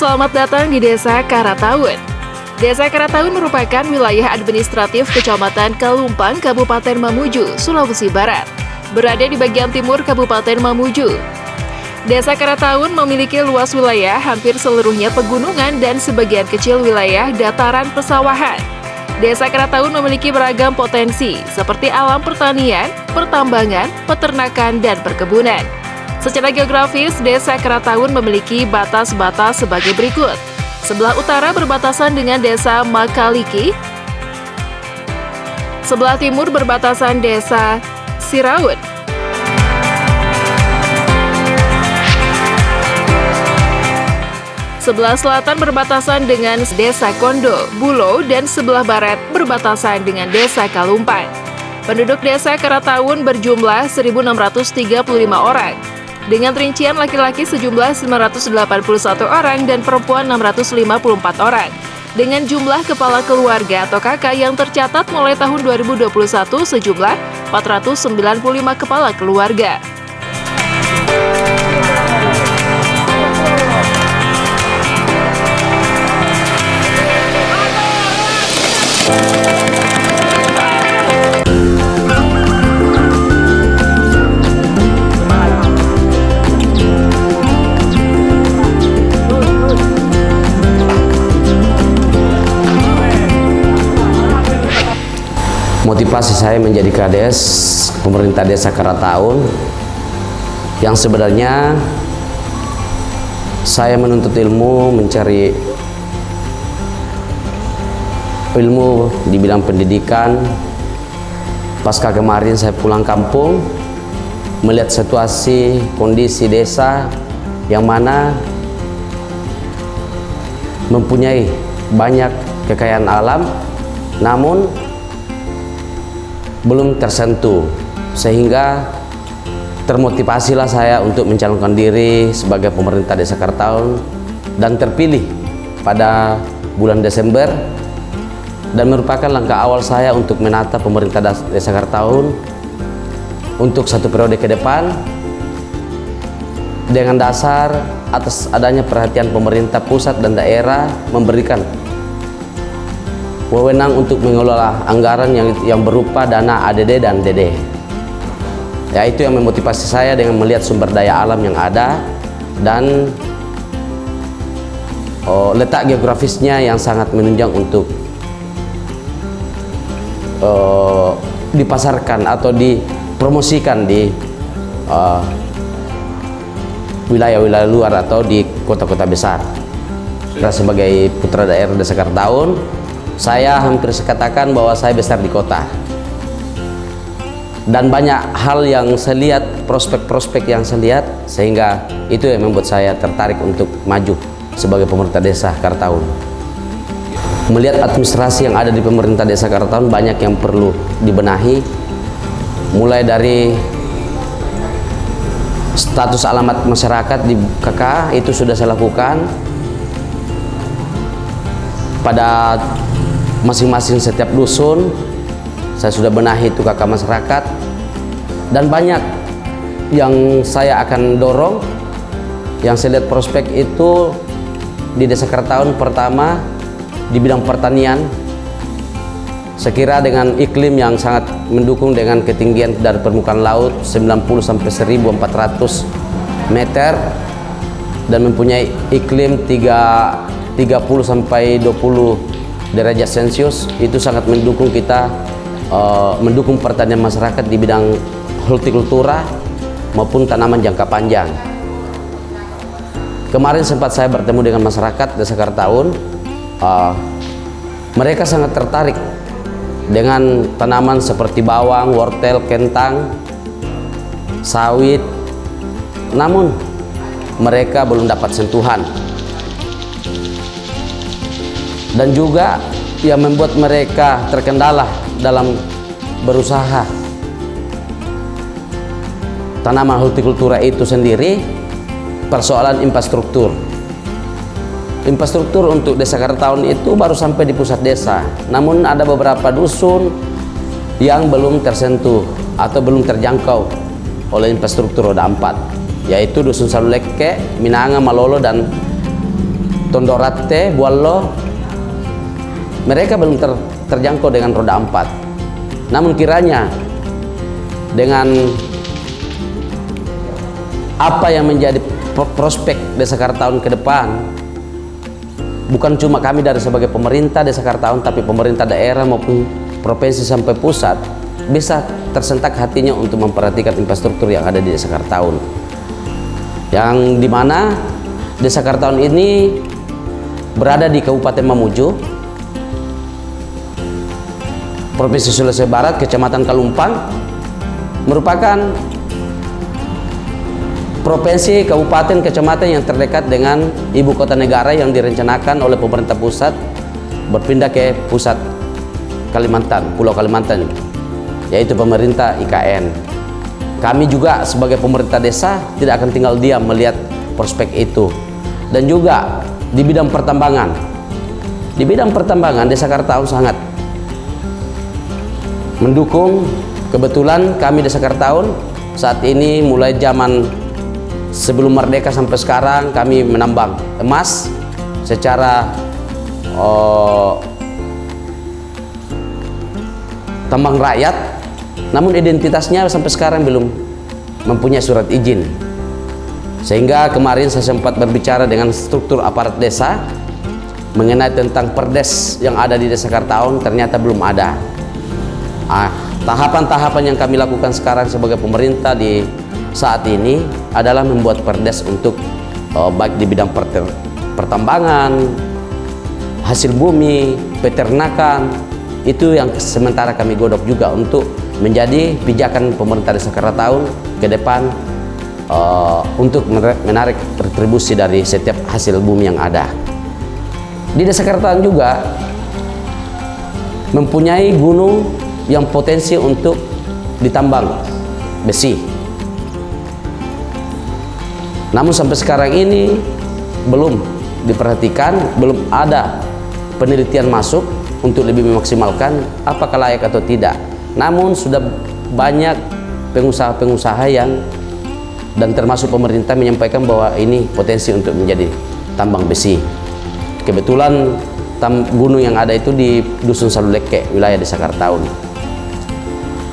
Selamat datang di Desa Karataun. Desa Karataun merupakan wilayah administratif Kecamatan Kalumpang, Kabupaten Mamuju, Sulawesi Barat. Berada di bagian timur Kabupaten Mamuju. Desa Karataun memiliki luas wilayah hampir seluruhnya pegunungan dan sebagian kecil wilayah dataran pesawahan. Desa Karataun memiliki beragam potensi seperti alam pertanian, pertambangan, peternakan, dan perkebunan. Secara geografis, Desa Karataun memiliki batas-batas sebagai berikut. Sebelah utara berbatasan dengan Desa Makaliki. Sebelah timur berbatasan Desa Siraun. Sebelah selatan berbatasan dengan Desa Kondo, Bulo, dan sebelah barat berbatasan dengan Desa Kalumpang. Penduduk Desa Karataun berjumlah 1.635 orang. Dengan rincian laki-laki sejumlah 981 orang dan perempuan 654 orang. Dengan jumlah kepala keluarga atau kakak yang tercatat mulai tahun 2021 sejumlah 495 kepala keluarga. Motivasi saya menjadi Kades pemerintah Desa Karataun yang sebenarnya saya menuntut ilmu, mencari ilmu di bidang pendidikan. Pasca kemarin saya pulang kampung melihat situasi kondisi desa yang mana mempunyai banyak kekayaan alam namun belum tersentuh, sehingga termotivasilah saya untuk mencalonkan diri sebagai pemerintah Desa Karataun dan terpilih pada bulan Desember, dan merupakan langkah awal saya untuk menata pemerintah Desa Karataun untuk satu periode ke depan dengan dasar atas adanya perhatian pemerintah pusat dan daerah memberikan wewenang untuk mengelola anggaran yang berupa dana ADD dan DD. Ya, itu yang memotivasi saya dengan melihat sumber daya alam yang ada dan letak geografisnya yang sangat menunjang untuk dipasarkan atau dipromosikan di wilayah-wilayah luar atau di kota-kota besar. Saya sebagai putra daerah Desa Karataun, saya hampir sekatakan bahwa saya besar di kota. Dan banyak hal yang saya lihat, prospek-prospek yang saya lihat, sehingga itu yang membuat saya tertarik untuk maju sebagai pemerintah Desa Karataun. Melihat administrasi yang ada di pemerintah Desa Karataun banyak yang perlu dibenahi, mulai dari status alamat masyarakat di KK itu sudah saya lakukan pada masing-masing setiap dusun. Saya sudah benahi itu KK masyarakat, dan banyak yang saya akan dorong. Yang saya lihat prospek itu di Desa Karataun, pertama di bidang pertanian. Saya kira dengan iklim yang sangat mendukung dengan ketinggian dari permukaan laut 90 sampai 1.400 meter dan mempunyai iklim 30 sampai 20 derajat Celcius, itu sangat mendukung kita mendukung pertanian masyarakat di bidang hortikultura maupun tanaman jangka panjang. Kemarin sempat saya bertemu dengan masyarakat Desa Karataun, mereka sangat tertarik dengan tanaman seperti bawang, wortel, kentang, sawit, namun mereka belum dapat sentuhan. Dan juga yang membuat mereka terkendala dalam berusaha tanaman hortikultura itu sendiri, persoalan infrastruktur. Infrastruktur untuk Desa Karataun itu baru sampai di pusat desa, namun ada beberapa dusun yang belum tersentuh atau belum terjangkau oleh infrastruktur roda 4, yaitu Dusun Saluleke, Minanga, Malolo, dan Tondorate, Buallo, mereka belum terjangkau dengan roda 4. Namun kiranya dengan apa yang menjadi prospek Desa Karataun ke depan, bukan cuma kami dari sebagai pemerintah Desa Karataun, tapi pemerintah daerah maupun provinsi sampai pusat bisa tersentak hatinya untuk memperhatikan infrastruktur yang ada di Desa Karataun, yang dimana Desa Karataun ini berada di Kabupaten Mamuju, Provinsi Sulawesi Barat, Kecamatan Kalumpang, merupakan provinsi, kabupaten, kecamatan yang terdekat dengan ibu kota negara yang direncanakan oleh pemerintah pusat berpindah ke pusat Kalimantan, Pulau Kalimantan, yaitu pemerintah IKN. Kami juga sebagai pemerintah desa tidak akan tinggal diam melihat prospek itu. Dan juga di bidang pertambangan. Di bidang pertambangan Desa Karataun sangat mendukung. Kebetulan kami Desa Karataun saat ini mulai zaman sebelum merdeka sampai sekarang kami menambang emas secara tambang rakyat, namun identitasnya sampai sekarang belum mempunyai surat izin. Sehingga kemarin saya sempat berbicara dengan struktur aparat desa mengenai tentang perdes yang ada di Desa Karataun, ternyata belum ada. Tahapan-tahapan yang kami lakukan sekarang sebagai pemerintah di saat ini adalah membuat perdes untuk baik di bidang pertambangan, hasil bumi, peternakan, itu yang sementara kami godok juga untuk menjadi pijakan pemerintah Desa Karataun ke depan untuk menarik retribusi dari setiap hasil bumi yang ada. Di Desa Karataun juga mempunyai gunung yang potensi untuk ditambang besi. Namun sampai sekarang ini belum diperhatikan, belum ada penelitian masuk untuk lebih memaksimalkan apakah layak atau tidak. Namun sudah banyak pengusaha-pengusaha yang dan termasuk pemerintah menyampaikan bahwa ini potensi untuk menjadi tambang besi. Kebetulan gunung yang ada itu di Dusun Saluleke, wilayah Desa Karataun.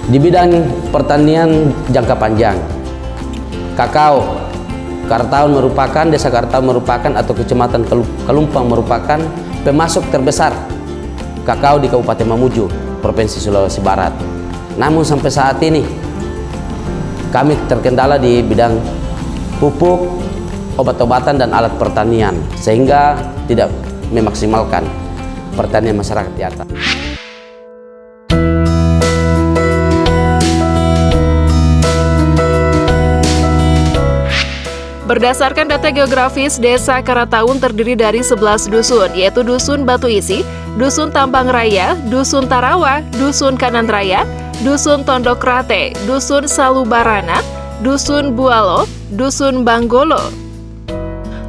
Di bidang pertanian jangka panjang, kakao, Karataun merupakan, Desa Karataun merupakan atau Kecamatan Kalumpang merupakan pemasok terbesar kakao di Kabupaten Mamuju, Provinsi Sulawesi Barat. Namun sampai saat ini kami terkendala di bidang pupuk, obat-obatan dan alat pertanian, sehingga tidak memaksimalkan pertanian masyarakat di atas. Berdasarkan data geografis, Desa Karataun terdiri dari 11 dusun, yaitu Dusun Batu Isi, Dusun Tambang Raya, Dusun Tarawa, Dusun Kanan Raya, Dusun Tondok Rate, Dusun Salubarana, Dusun Bualo, Dusun Banggolo,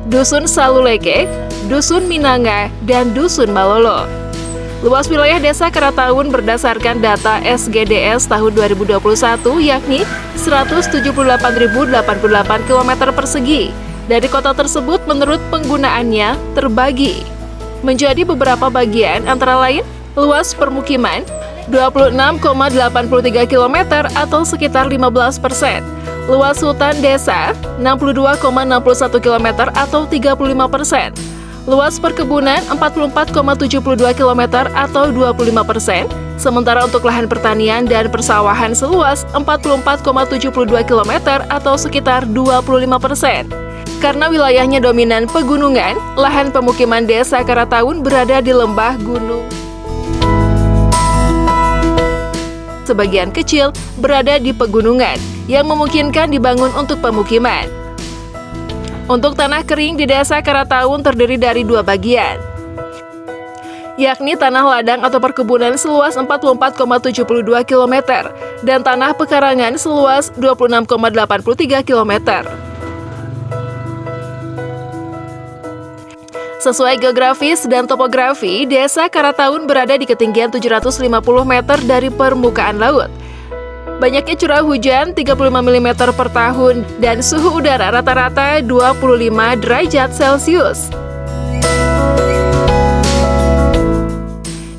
Dusun Saluleke, Dusun Minanga, dan Dusun Malolo. Luas wilayah Desa Karataun berdasarkan data SGDS tahun 2021 yakni 178.088 km persegi. Dari kota tersebut menurut penggunaannya terbagi menjadi beberapa bagian, antara lain luas permukiman 26,83 km atau sekitar 15%, luas hutan desa 62,61 km atau 35%, luas perkebunan 44,72 km atau 25%, sementara untuk lahan pertanian dan persawahan seluas 44,72 km atau sekitar 25%. Karena wilayahnya dominan pegunungan, lahan pemukiman Desa Karataun berada di lembah gunung. Sebagian kecil berada di pegunungan yang memungkinkan dibangun untuk pemukiman. Untuk tanah kering di Desa Karataun terdiri dari dua bagian, yakni tanah ladang atau perkebunan seluas 44,72 km dan tanah pekarangan seluas 26,83 km. Sesuai geografis dan topografi, Desa Karataun berada di ketinggian 750 meter dari permukaan laut. Banyaknya curah hujan 35 mm per tahun dan suhu udara rata-rata 25 derajat Celcius.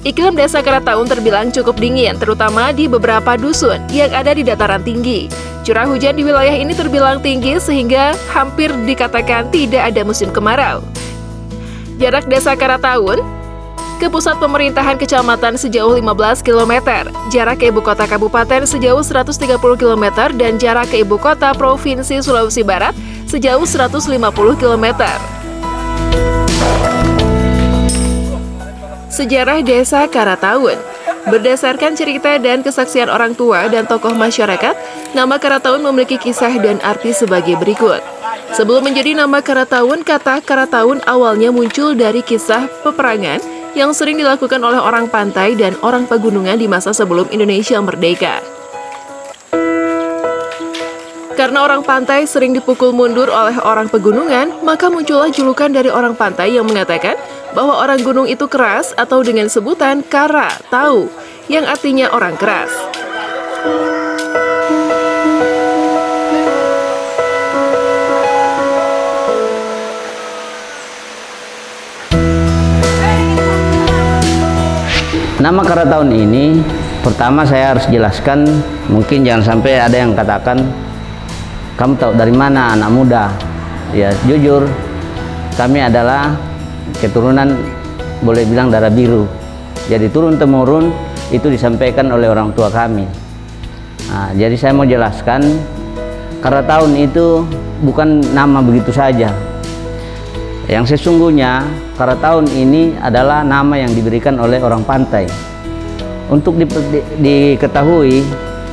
Iklim Desa Karataun terbilang cukup dingin, terutama di beberapa dusun yang ada di dataran tinggi. Curah hujan di wilayah ini terbilang tinggi sehingga hampir dikatakan tidak ada musim kemarau. Jarak Desa Karataun ke pusat pemerintahan kecamatan sejauh 15 km, jarak ke ibu kota kabupaten sejauh 130 km, dan jarak ke ibu kota Provinsi Sulawesi Barat sejauh 150 km. Sejarah Desa Karataun. Berdasarkan cerita dan kesaksian orang tua dan tokoh masyarakat, nama Karataun memiliki kisah dan arti sebagai berikut. Sebelum menjadi nama Karataun, kata Karataun awalnya muncul dari kisah peperangan yang sering dilakukan oleh orang pantai dan orang pegunungan di masa sebelum Indonesia merdeka. Karena orang pantai sering dipukul mundur oleh orang pegunungan, maka muncullah julukan dari orang pantai yang mengatakan bahwa orang gunung itu keras atau dengan sebutan Kara Tau, yang artinya orang keras. Nama Karataun ini, pertama saya harus jelaskan, mungkin jangan sampai ada yang katakan, kamu tahu dari mana anak muda? Ya jujur, kami adalah keturunan boleh bilang darah biru. Jadi turun-temurun itu disampaikan oleh orang tua kami. Nah, jadi saya mau jelaskan, Karataun itu bukan nama begitu saja. Yang sesungguhnya Karataun ini adalah nama yang diberikan oleh orang pantai. Untuk diketahui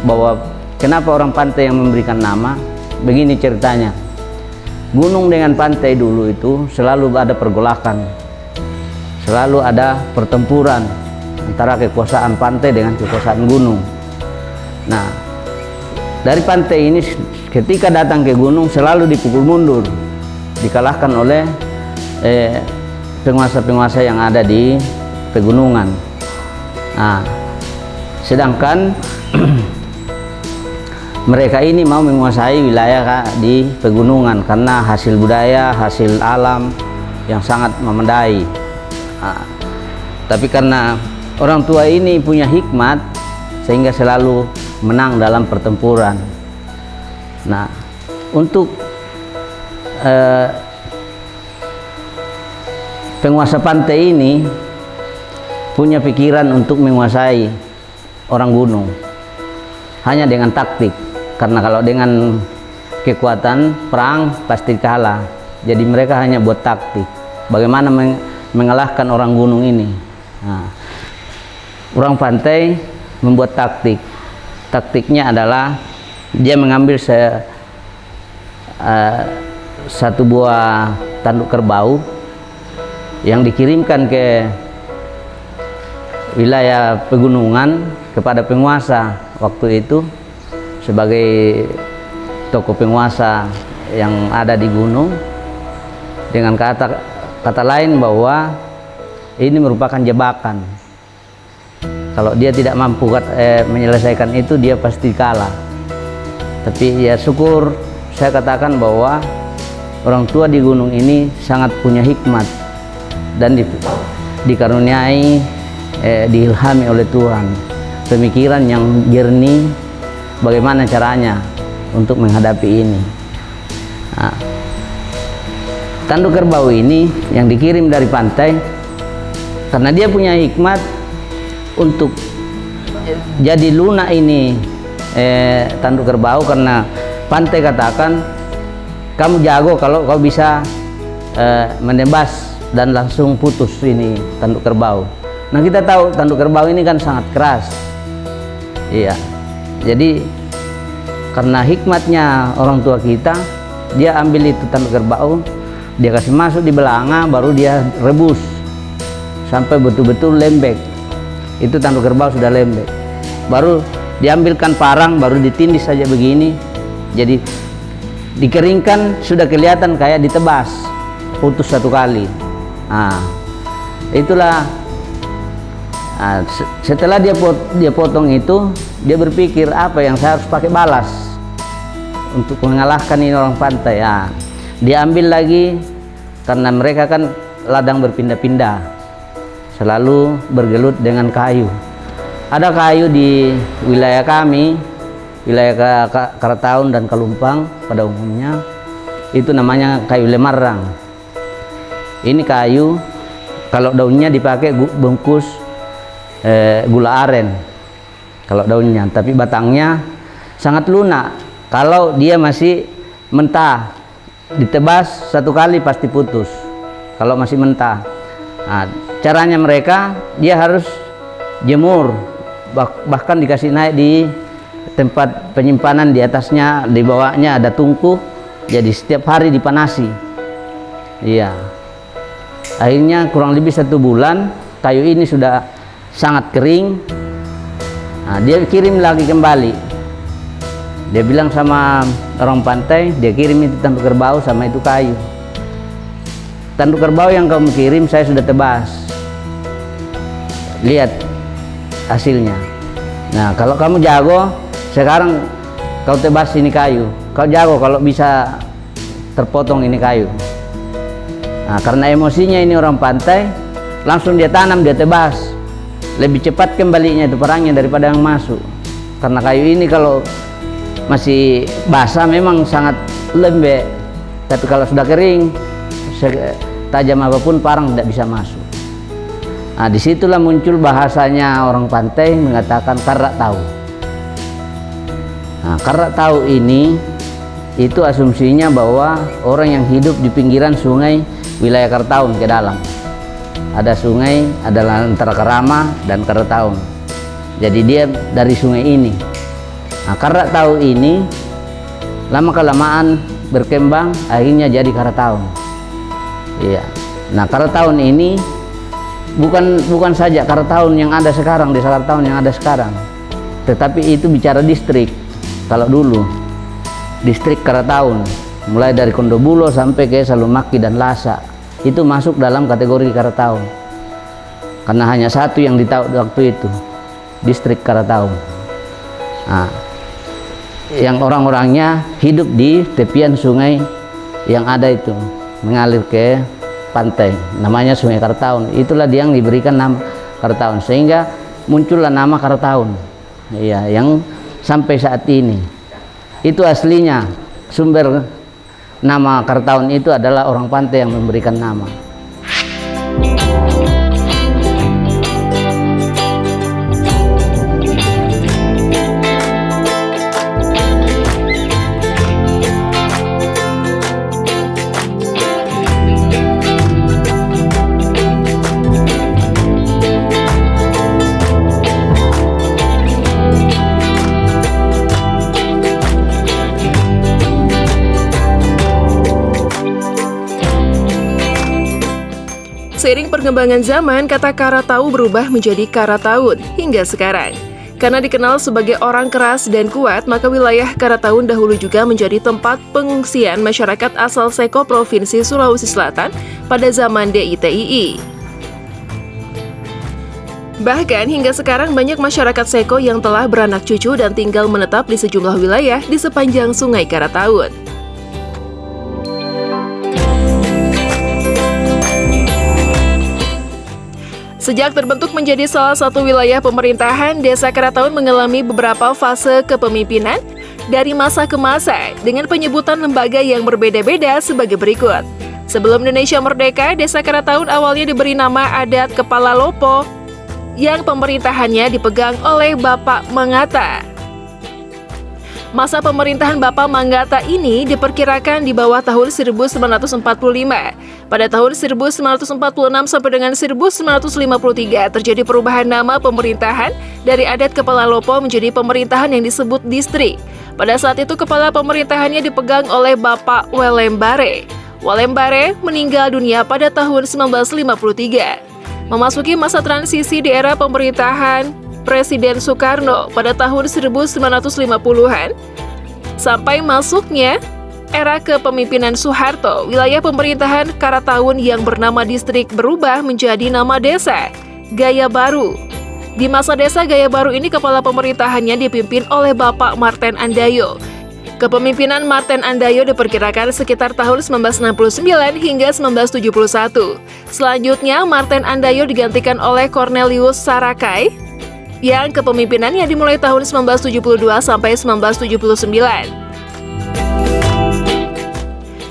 bahwa kenapa orang pantai yang memberikan nama, begini ceritanya. Gunung dengan pantai dulu itu selalu ada pergolakan, selalu ada pertempuran antara kekuasaan pantai dengan kekuasaan gunung. Nah, dari pantai ini ketika datang ke gunung selalu dipukul mundur, dikalahkan oleh penguasa-penguasa yang ada di pegunungan. Nah, sedangkan mereka ini mau menguasai wilayah di pegunungan karena hasil budaya, hasil alam yang sangat memadai. Nah, tapi karena orang tua ini punya hikmat sehingga selalu menang dalam pertempuran. Nah, untuk penguasa pantai ini punya pikiran untuk menguasai orang gunung hanya dengan taktik, karena kalau dengan kekuatan perang pasti kalah. Jadi mereka hanya buat taktik bagaimana mengalahkan orang gunung ini. Nah, orang pantai membuat taktik. Taktiknya adalah dia mengambil satu buah tanduk kerbau yang dikirimkan ke wilayah pegunungan kepada penguasa waktu itu sebagai tokoh penguasa yang ada di gunung, dengan kata lain bahwa ini merupakan jebakan. Kalau dia tidak mampu menyelesaikan itu, dia pasti kalah. Tapi ya syukur, saya katakan bahwa orang tua di gunung ini sangat punya hikmat dan dikaruniai, diilhami oleh Tuhan pemikiran yang jernih bagaimana caranya untuk menghadapi ini. Nah, tanduk kerbau ini yang dikirim dari pantai karena dia punya hikmat untuk jadi lunak ini tanduk kerbau, karena pantai katakan kamu jago kalau kau bisa menebas dan langsung putus ini tanduk kerbau. Nah, kita tahu tanduk kerbau ini kan sangat keras. Iya. Jadi karena hikmatnya orang tua kita, dia ambil itu tanduk kerbau, dia kasih masuk di belanga, baru dia rebus sampai betul-betul lembek. Itu tanduk kerbau sudah lembek. Baru diambilkan parang, baru ditindis saja begini. Jadi dikeringkan sudah kelihatan kayak ditebas, putus satu kali. Nah, itulah. Nah, setelah dia potong itu, dia berpikir apa yang saya harus pakai balas untuk mengalahkan ini orang pantai. Nah, dia ambil lagi karena mereka kan ladang berpindah-pindah. selalu bergelut dengan kayu. Ada kayu di wilayah kami, wilayah Karataun dan Kalumpang pada umumnya, itu namanya kayu lemarang. Ini kayu, kalau daunnya dipakai bungkus gula aren, kalau daunnya, tapi batangnya sangat lunak. Kalau dia masih mentah, ditebas satu kali pasti putus. Kalau masih mentah, nah, caranya mereka dia harus jemur, bahkan dikasih naik di tempat penyimpanan, di atasnya, di bawahnya ada tungku, jadi setiap hari dipanasi. Iya, akhirnya kurang lebih 1 bulan kayu ini sudah sangat kering. Nah, dia kirim lagi kembali, dia bilang sama orang pantai, dia kirim itu tanduk kerbau sama itu kayu. Tanduk kerbau yang kamu kirim saya sudah tebas, lihat hasilnya. Nah, kalau kamu jago, sekarang kau tebas ini kayu, kau jago kalau bisa terpotong ini kayu. Nah, karena emosinya ini orang pantai, langsung dia tanam, dia tebas, lebih cepat kembalinya itu perangnya daripada yang masuk. Karena kayu ini kalau masih basah memang sangat lembek, tapi kalau sudah kering, tajam apapun parang tidak bisa masuk. Nah, disitulah muncul bahasanya orang pantai mengatakan karak tahu. Nah, karak tahu ini itu asumsinya bahwa orang yang hidup di pinggiran sungai wilayah Karataun ke dalam. Ada sungai adalah antara Karama dan Karataun. Jadi dia dari sungai ini. Nah, karak tahu ini lama kelamaan berkembang akhirnya jadi Karataun. Iya. Nah, Karataun ini bukan saja Karataun yang ada sekarang, desa Karataun yang ada sekarang, tetapi itu bicara distrik. Kalau dulu distrik Karataun mulai dari Kondobulo sampai ke Salumaki dan Lasa itu masuk dalam kategori Karataun, karena hanya satu yang ditahu waktu itu, distrik Karataun. Nah, yang orang-orangnya hidup di tepian sungai yang ada itu mengalir ke pantai, namanya Sungai Karataun. Itulah dia yang diberikan nama Karataun, sehingga muncullah nama Karataun. Iya, yang sampai saat ini itu aslinya sumber nama Karataun itu adalah orang pantai yang memberikan nama. Seiring perkembangan zaman, kata Karatau berubah menjadi Karataun hingga sekarang. Karena dikenal sebagai orang keras dan kuat, maka wilayah Karataun dahulu juga menjadi tempat pengungsian masyarakat asal Seko Provinsi Sulawesi Selatan pada zaman DITII. Bahkan hingga sekarang banyak masyarakat Seko yang telah beranak cucu dan tinggal menetap di sejumlah wilayah di sepanjang Sungai Karataun. Sejak terbentuk menjadi salah satu wilayah pemerintahan, Desa Karataun mengalami beberapa fase kepemimpinan dari masa ke masa dengan penyebutan lembaga yang berbeda-beda sebagai berikut. Sebelum Indonesia merdeka, Desa Karataun awalnya diberi nama adat Kepala Lopo yang pemerintahannya dipegang oleh Bapak Mangata. Masa pemerintahan Bapak Mangata ini diperkirakan di bawah tahun 1945. Pada tahun 1946 sampai dengan 1953 terjadi perubahan nama pemerintahan dari adat Kepala Lopo menjadi pemerintahan yang disebut distrik. Pada saat itu kepala pemerintahannya dipegang oleh Bapak Walembare. Walembare meninggal dunia pada tahun 1953. Memasuki masa transisi di era pemerintahan Presiden Soekarno pada tahun 1950-an sampai masuknya era kepemimpinan Soeharto, wilayah pemerintahan Karataun yang bernama distrik berubah menjadi nama desa Gaya Baru. Di masa desa Gaya Baru ini kepala pemerintahannya dipimpin oleh Bapak Marten Andayo. Kepemimpinan Marten Andayo diperkirakan sekitar tahun 1969 hingga 1971. Selanjutnya, Marten Andayo digantikan oleh Cornelius Sarakai yang kepemimpinannya dimulai tahun 1972 sampai 1979.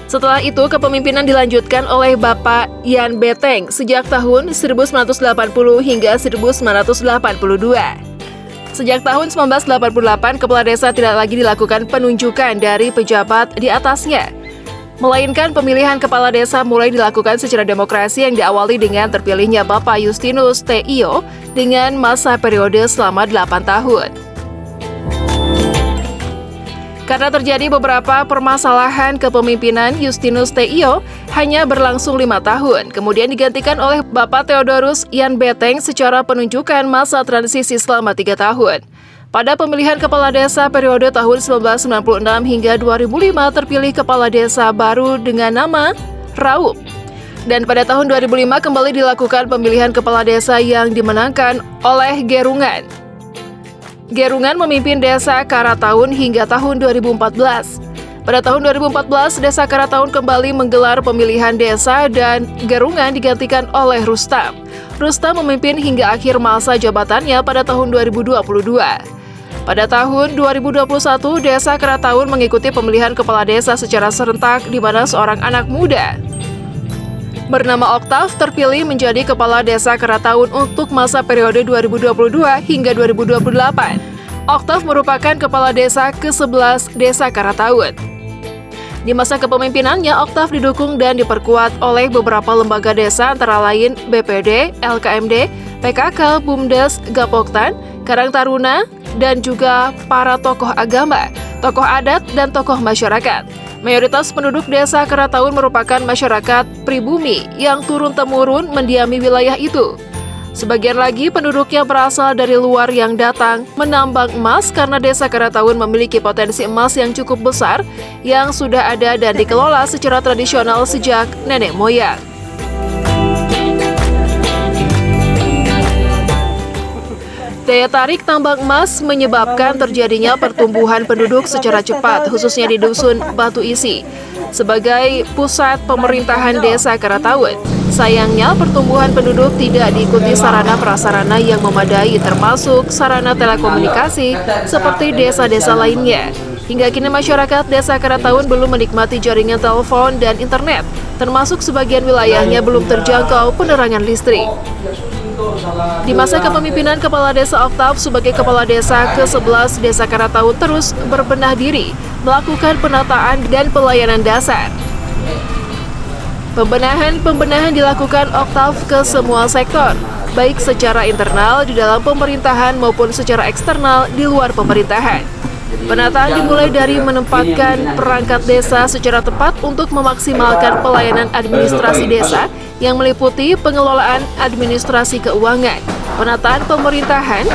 Setelah itu, kepemimpinan dilanjutkan oleh Bapak Yan Beteng sejak tahun 1980 hingga 1982. Sejak tahun 1988, kepala desa tidak lagi dilakukan penunjukan dari pejabat di atasnya, melainkan pemilihan kepala desa mulai dilakukan secara demokrasi yang diawali dengan terpilihnya Bapak Justinus T. Iyo dengan masa periode selama 8 tahun. Karena terjadi beberapa permasalahan kepemimpinan, Justinus T. Iyo hanya berlangsung 5 tahun, kemudian digantikan oleh Bapak Theodorus Yan Beteng secara penunjukan masa transisi selama 3 tahun. Pada pemilihan kepala desa periode tahun 1996 hingga 2005 terpilih kepala desa baru dengan nama Raup. Dan pada tahun 2005 kembali dilakukan pemilihan kepala desa yang dimenangkan oleh Gerungan. Gerungan memimpin Desa Karataun hingga tahun 2014. Pada tahun 2014, Desa Karataun kembali menggelar pemilihan desa dan Gerungan digantikan oleh Rustam. Rustam memimpin hingga akhir masa jabatannya pada tahun 2022. Pada tahun 2021, Desa Karataun mengikuti pemilihan kepala desa secara serentak di mana seorang anak muda bernama Oktav terpilih menjadi Kepala Desa Karataun untuk masa periode 2022 hingga 2028. Oktav merupakan Kepala Desa ke-11 Desa Karataun. Di masa kepemimpinannya, Oktav didukung dan diperkuat oleh beberapa lembaga desa antara lain BPD, LKMD, PKK, BUMDes, Gapoktan, Karang Taruna, dan juga para tokoh agama, tokoh adat, dan tokoh masyarakat. Mayoritas penduduk Desa Karataun merupakan masyarakat pribumi yang turun-temurun mendiami wilayah itu. Sebagian lagi penduduknya berasal dari luar yang datang menambang emas karena Desa Karataun memiliki potensi emas yang cukup besar yang sudah ada dan dikelola secara tradisional sejak nenek moyang. Daya tarik tambang emas menyebabkan terjadinya pertumbuhan penduduk secara cepat, khususnya di Dusun Batu Isi, sebagai pusat pemerintahan Desa Karataun. Sayangnya, pertumbuhan penduduk tidak diikuti sarana prasarana yang memadai, termasuk sarana telekomunikasi seperti desa-desa lainnya. Hingga kini masyarakat Desa Karataun belum menikmati jaringan telepon dan internet, termasuk sebagian wilayahnya belum terjangkau penerangan listrik. Di masa kepemimpinan Kepala Desa Oktav sebagai Kepala Desa ke-11 Desa Karataun terus berbenah diri, melakukan penataan dan pelayanan dasar. Pembenahan dilakukan Oktav ke semua sektor, baik secara internal di dalam pemerintahan maupun secara eksternal di luar pemerintahan. Penataan dimulai dari menempatkan perangkat desa secara tepat untuk memaksimalkan pelayanan administrasi desa yang meliputi pengelolaan administrasi keuangan, penataan pemerintahan,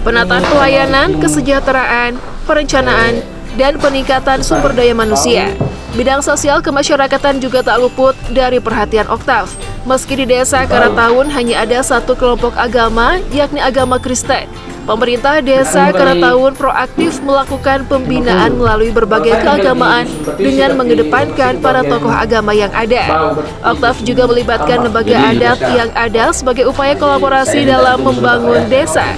penataan pelayanan, kesejahteraan, perencanaan, dan peningkatan sumber daya manusia. Bidang sosial kemasyarakatan juga tak luput dari perhatian Oktav. Meski di Desa Karataun hanya ada satu kelompok agama, yakni agama Kristen, pemerintah Desa Karataun proaktif melakukan pembinaan melalui berbagai keagamaan dengan mengedepankan para tokoh agama yang ada. Oktav juga melibatkan lembaga adat yang ada sebagai upaya kolaborasi dalam membangun desa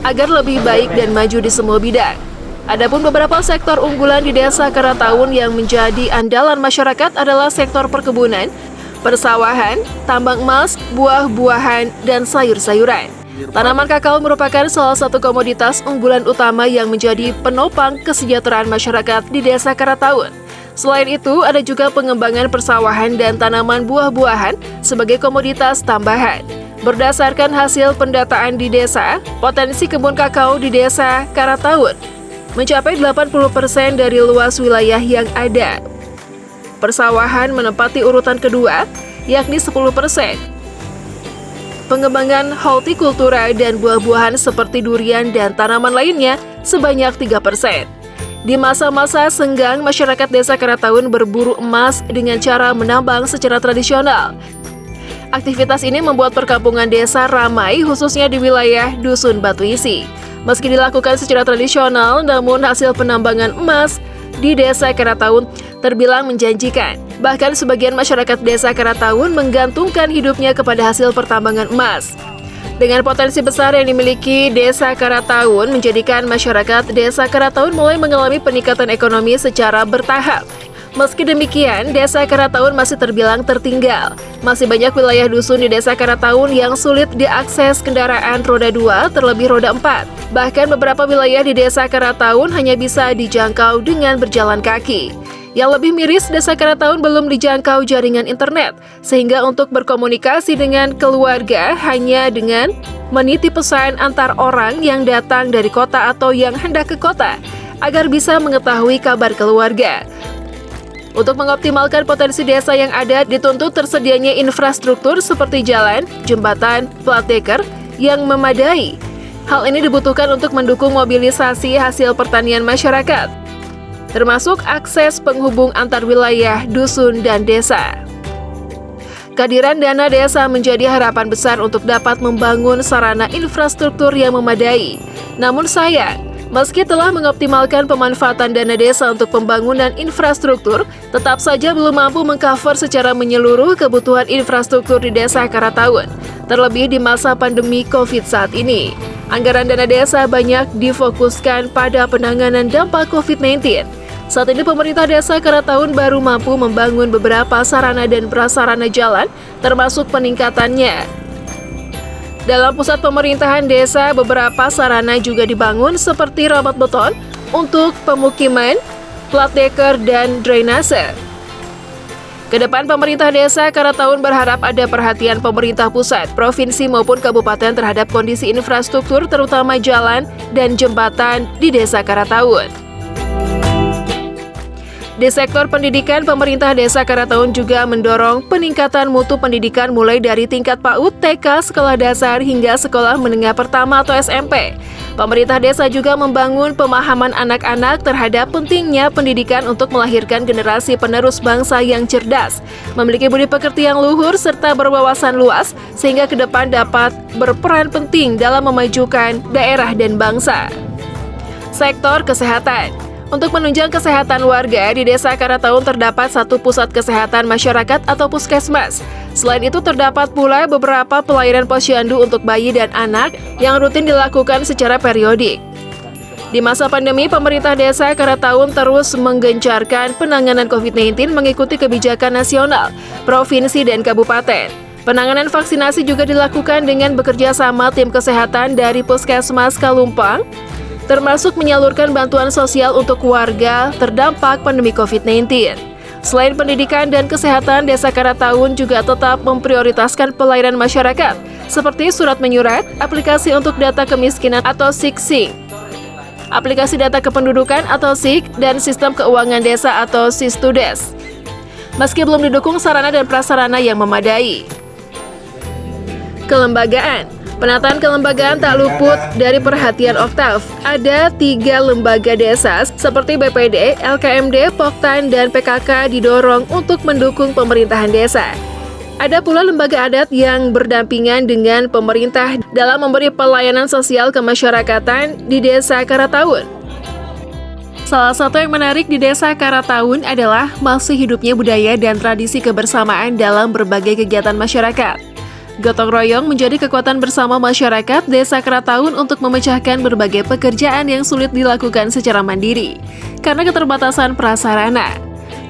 agar lebih baik dan maju di semua bidang. Adapun beberapa sektor unggulan di Desa Karataun yang menjadi andalan masyarakat adalah sektor perkebunan, persawahan, tambang emas, buah-buahan, dan sayur-sayuran. Tanaman kakao merupakan salah satu komoditas unggulan utama yang menjadi penopang kesejahteraan masyarakat di Desa Karataun. Selain itu, ada juga pengembangan persawahan dan tanaman buah-buahan sebagai komoditas tambahan. Berdasarkan hasil pendataan di desa, potensi kebun kakao di Desa Karataun mencapai 80% dari luas wilayah yang ada. Persawahan menempati urutan kedua, yakni 10%. Pengembangan hortikultura dan buah-buahan seperti durian dan tanaman lainnya sebanyak 3%. Di masa-masa senggang, masyarakat Desa Karataun berburu emas dengan cara menambang secara tradisional. Aktivitas ini membuat perkampungan desa ramai, khususnya di wilayah Dusun Batu Isi. Meski dilakukan secara tradisional, namun hasil penambangan emas di Desa Karataun terbilang menjanjikan. Bahkan sebagian masyarakat Desa Karataun menggantungkan hidupnya kepada hasil pertambangan emas. Dengan potensi besar yang dimiliki Desa Karataun menjadikan masyarakat Desa Karataun mulai mengalami peningkatan ekonomi secara bertahap. Meski demikian, Desa Karataun masih terbilang tertinggal. Masih banyak wilayah dusun di Desa Karataun yang sulit diakses kendaraan roda 2 terlebih roda 4. Bahkan beberapa wilayah di Desa Karataun hanya bisa dijangkau dengan berjalan kaki. Yang lebih miris, Desa Karataun belum dijangkau jaringan internet, sehingga untuk berkomunikasi dengan keluarga hanya dengan menitip pesan antar orang yang datang dari kota atau yang hendak ke kota, agar bisa mengetahui kabar keluarga. Untuk mengoptimalkan potensi desa yang ada, dituntut tersedianya infrastruktur seperti jalan, jembatan, plat deker yang memadai. Hal ini dibutuhkan untuk mendukung mobilisasi hasil pertanian masyarakat, termasuk akses penghubung antar wilayah, dusun, dan desa. Kehadiran dana desa menjadi harapan besar untuk dapat membangun sarana infrastruktur yang memadai. Namun sayang, meski telah mengoptimalkan pemanfaatan dana desa untuk pembangunan infrastruktur, tetap saja belum mampu mengcover secara menyeluruh kebutuhan infrastruktur di Desa Karataun, terlebih di masa pandemi COVID saat ini. Anggaran dana desa banyak difokuskan pada penanganan dampak COVID-19. Saat ini pemerintah Desa Karataun baru mampu membangun beberapa sarana dan prasarana jalan, termasuk peningkatannya. Dalam pusat pemerintahan desa, beberapa sarana juga dibangun seperti ramat beton untuk pemukiman, plat deker, dan drainase. Kedepan pemerintah Desa Karataun berharap ada perhatian pemerintah pusat, provinsi maupun kabupaten terhadap kondisi infrastruktur terutama jalan dan jembatan di Desa Karataun. Di sektor pendidikan, pemerintah Desa Karataun juga mendorong peningkatan mutu pendidikan mulai dari tingkat PAUD, TK, sekolah dasar hingga sekolah menengah pertama atau SMP. Pemerintah desa juga membangun pemahaman anak-anak terhadap pentingnya pendidikan untuk melahirkan generasi penerus bangsa yang cerdas, memiliki budi pekerti yang luhur, serta berwawasan luas, sehingga ke depan dapat berperan penting dalam memajukan daerah dan bangsa. Sektor kesehatan. Untuk menunjang kesehatan warga, di Desa Karataun terdapat satu pusat kesehatan masyarakat atau puskesmas. Selain itu terdapat pula beberapa pelayanan posyandu untuk bayi dan anak yang rutin dilakukan secara periodik. Di masa pandemi, pemerintah Desa Karataun terus menggencarkan penanganan COVID-19 mengikuti kebijakan nasional, provinsi, dan kabupaten. Penanganan vaksinasi juga dilakukan dengan bekerja sama tim kesehatan dari Puskesmas Kalumpang, termasuk menyalurkan bantuan sosial untuk warga terdampak pandemi COVID-19. Selain pendidikan dan kesehatan, Desa Karataun juga tetap memprioritaskan pelayanan masyarakat, seperti surat menyurat, aplikasi untuk data kemiskinan atau SIKSING, aplikasi data kependudukan atau SIK, dan sistem keuangan desa atau SISTUDES. Meski belum didukung sarana dan prasarana yang memadai. Kelembagaan. Penataan kelembagaan tak luput dari perhatian Oktav. Ada 3 lembaga desa seperti BPD, LKMD, Poktan, dan PKK didorong untuk mendukung pemerintahan desa. Ada pula lembaga adat yang berdampingan dengan pemerintah dalam memberi pelayanan sosial kemasyarakatan di Desa Karataun. Salah satu yang menarik di Desa Karataun adalah masih hidupnya budaya dan tradisi kebersamaan dalam berbagai kegiatan masyarakat. Gotong royong menjadi kekuatan bersama masyarakat Desa Karataun untuk memecahkan berbagai pekerjaan yang sulit dilakukan secara mandiri karena keterbatasan prasarana.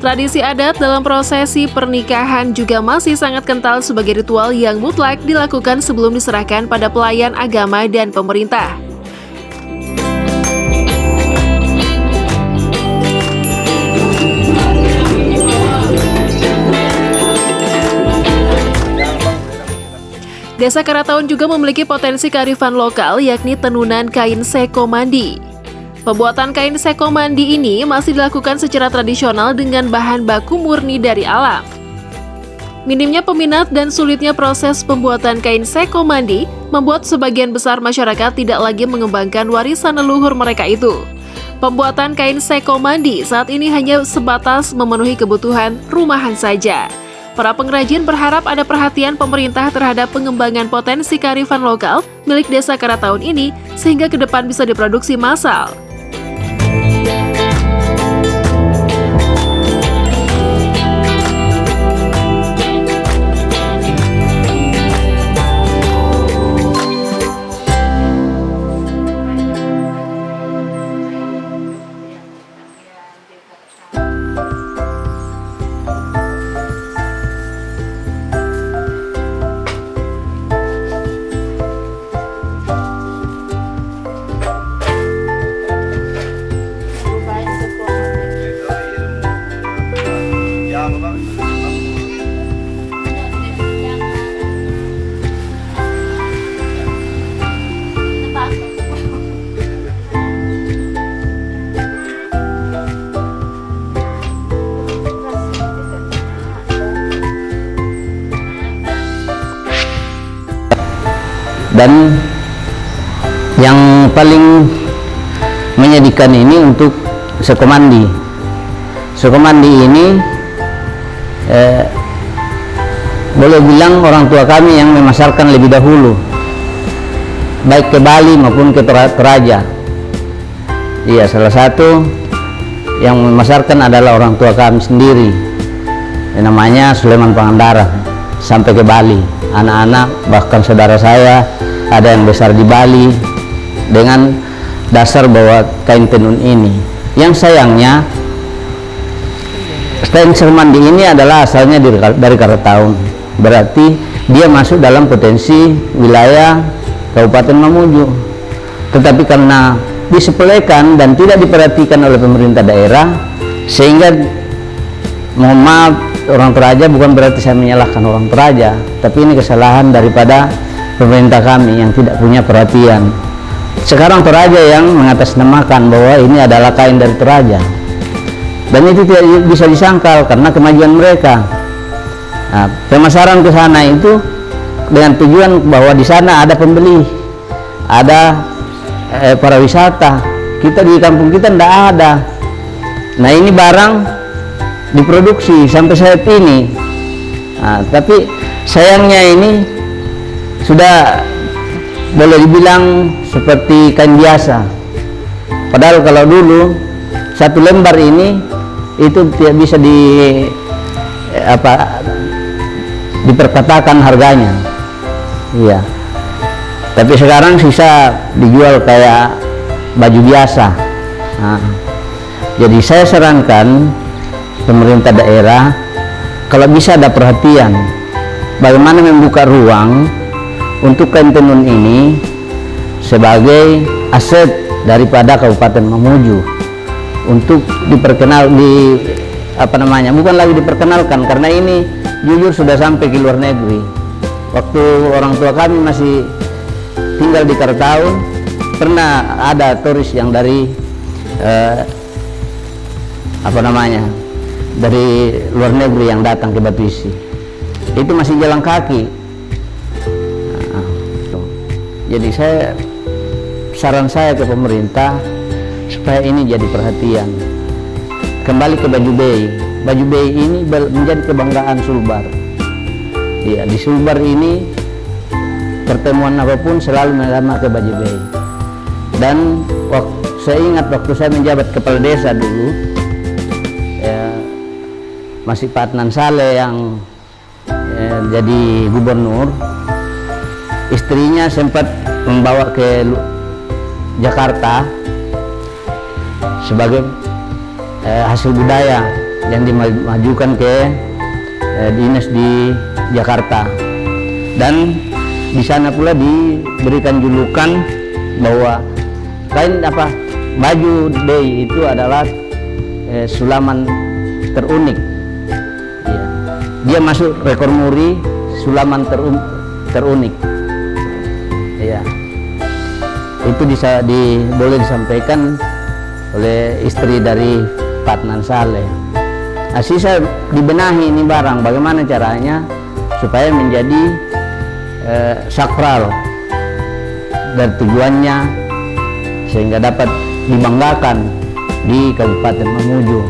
Tradisi adat dalam prosesi pernikahan juga masih sangat kental sebagai ritual yang mutlak dilakukan sebelum diserahkan pada pelayan agama dan pemerintah. Desa Karataun juga memiliki potensi kearifan lokal, yakni tenunan kain sekomandi. Pembuatan kain sekomandi ini masih dilakukan secara tradisional dengan bahan baku murni dari alam. Minimnya peminat dan sulitnya proses pembuatan kain sekomandi membuat sebagian besar masyarakat tidak lagi mengembangkan warisan leluhur mereka itu. Pembuatan kain sekomandi saat ini hanya sebatas memenuhi kebutuhan rumahan saja. Para pengrajin berharap ada perhatian pemerintah terhadap pengembangan potensi kearifan lokal milik Desa Karataun ini sehingga ke depan bisa diproduksi massal. Dan yang paling menyedihkan ini untuk Sukomandi. Sukomandi ini boleh bilang orang tua kami yang memasarkan lebih dahulu, baik ke Bali maupun ke Toraja. Iya, salah satu yang memasarkan adalah orang tua kami sendiri, yang namanya Sulaiman Pangandaran, sampai ke Bali. Anak-anak bahkan saudara saya ada yang besar di Bali dengan dasar bahwa kain tenun ini. Yang sayangnya kain Sukomandi ini adalah asalnya dari Karataun, berarti dia masuk dalam potensi wilayah Kabupaten Mamuju. Tetapi karena disepelekan dan tidak diperhatikan oleh pemerintah daerah, sehingga mohon maaf orang Toraja, bukan berarti saya menyalahkan orang Toraja, tapi ini kesalahan daripada pemerintah kami yang tidak punya perhatian. Sekarang Toraja yang mengatasnamakan bahwa ini adalah kain dari Toraja, dan itu tidak bisa disangkal karena kemajuan mereka. Nah, pemasaran ke sana itu dengan tujuan bahwa di sana ada pembeli, ada para wisata. Kita di kampung kita tidak ada. Nah, ini barang diproduksi sampai saat ini. Nah, tapi sayangnya ini sudah boleh dibilang seperti kain biasa. Padahal kalau dulu satu lembar ini itu tidak bisa diperkatakan harganya. Iya. Tapi sekarang sisa dijual kayak baju biasa. Nah, jadi saya sarankan pemerintah daerah kalau bisa ada perhatian bagaimana membuka ruang untuk kain tenun ini sebagai aset daripada Kabupaten Mamuju untuk bukan lagi diperkenalkan, karena ini jujur sudah sampai ke luar negeri. Waktu orang tua kami masih tinggal di Karataun, pernah ada turis yang dari dari luar negeri yang datang ke Batu Isi. Itu masih jalan kaki. Jadi saran saya ke pemerintah supaya ini jadi perhatian. Kembali ke Baju Bei. Baju Bei ini menjadi kebanggaan Sulbar. Ya, di Sulbar ini pertemuan apapun selalu mennama ke Baju Bei. Dan saya ingat waktu saya menjabat kepala desa dulu, masih Pak Adnan Saleh yang jadi gubernur, istrinya sempat membawa ke Jakarta sebagai hasil budaya yang dimajukan ke dinas di Jakarta, dan di sana pula diberikan julukan bahwa kain baju Bei itu adalah sulaman terunik. Ya. Dia masuk rekor muri sulaman terunik. Ya. Itu boleh disampaikan oleh istri dari Pak Adnan Saleh. Nah, sisa dibenahi ini barang, bagaimana caranya supaya menjadi sakral dan tujuannya sehingga dapat dibanggakan di Kabupaten Mamuju,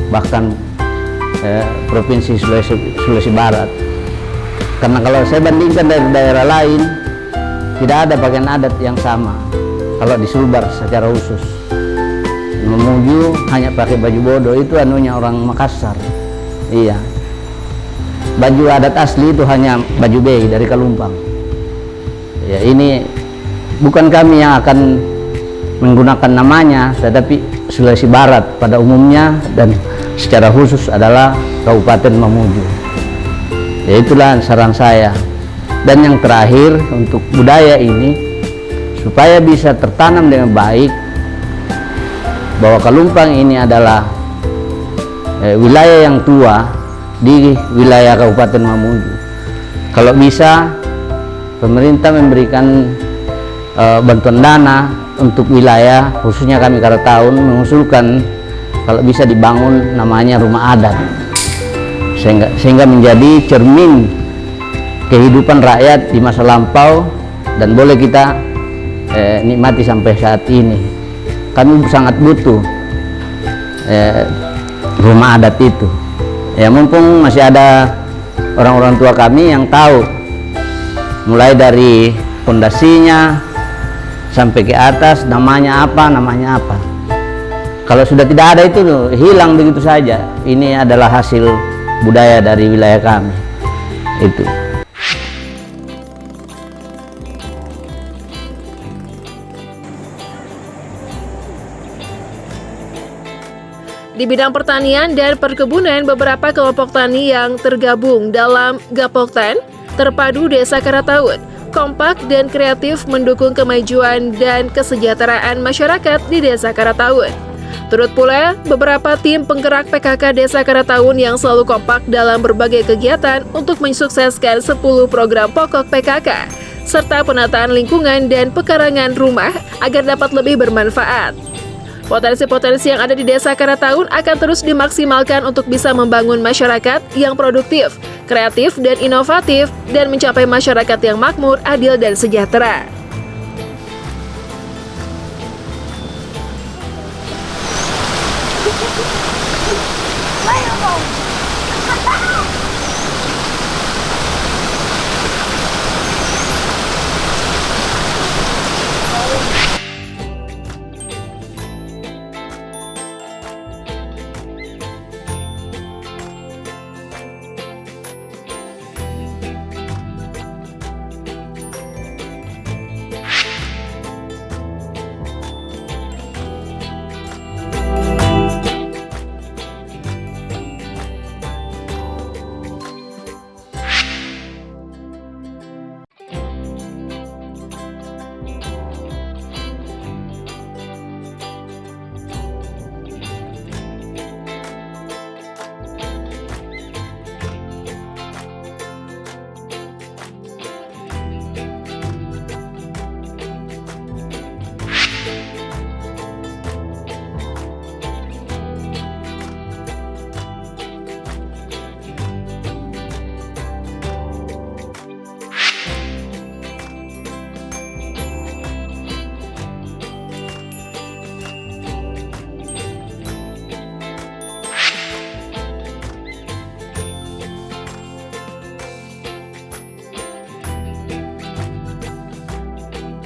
bahkan Provinsi Sulawesi Barat. Karena kalau saya bandingkan dari daerah lain, tidak ada pakaian adat yang sama. Kalau di Sulbar secara khusus, Mamuju hanya pakai baju bodo, itu anunya orang Makassar. Iya. Baju adat asli itu hanya baju bei dari Kalumpang. Ya, ini bukan kami yang akan menggunakan namanya, tetapi Sulawesi Barat pada umumnya dan secara khusus adalah Kabupaten Mamuju. Ya, itulah saran saya. Dan yang terakhir, untuk budaya ini supaya bisa tertanam dengan baik, bahwa Kalumpang ini adalah wilayah yang tua di wilayah Kabupaten Mamuju. Kalau bisa pemerintah memberikan bantuan dana untuk wilayah, khususnya kami Karataun, mengusulkan kalau bisa dibangun namanya rumah adat, sehingga menjadi cermin kehidupan rakyat di masa lampau dan boleh kita nikmati sampai saat ini. Kami sangat butuh rumah adat itu. Ya, mumpung masih ada orang-orang tua kami yang tahu, mulai dari fondasinya sampai ke atas namanya apa. Kalau sudah tidak ada itu hilang begitu saja. Ini adalah hasil budaya dari wilayah kami. Itu. Di bidang pertanian dan perkebunan, beberapa kelompok tani yang tergabung dalam Gapoktan Terpadu Desa Karataun kompak dan kreatif mendukung kemajuan dan kesejahteraan masyarakat di Desa Karataun. Turut pula beberapa tim penggerak PKK Desa Karataun yang selalu kompak dalam berbagai kegiatan untuk mensukseskan 10 program pokok PKK serta penataan lingkungan dan pekarangan rumah agar dapat lebih bermanfaat. Potensi-potensi yang ada di Desa Karataun akan terus dimaksimalkan untuk bisa membangun masyarakat yang produktif, kreatif, dan inovatif, dan mencapai masyarakat yang makmur, adil, dan sejahtera.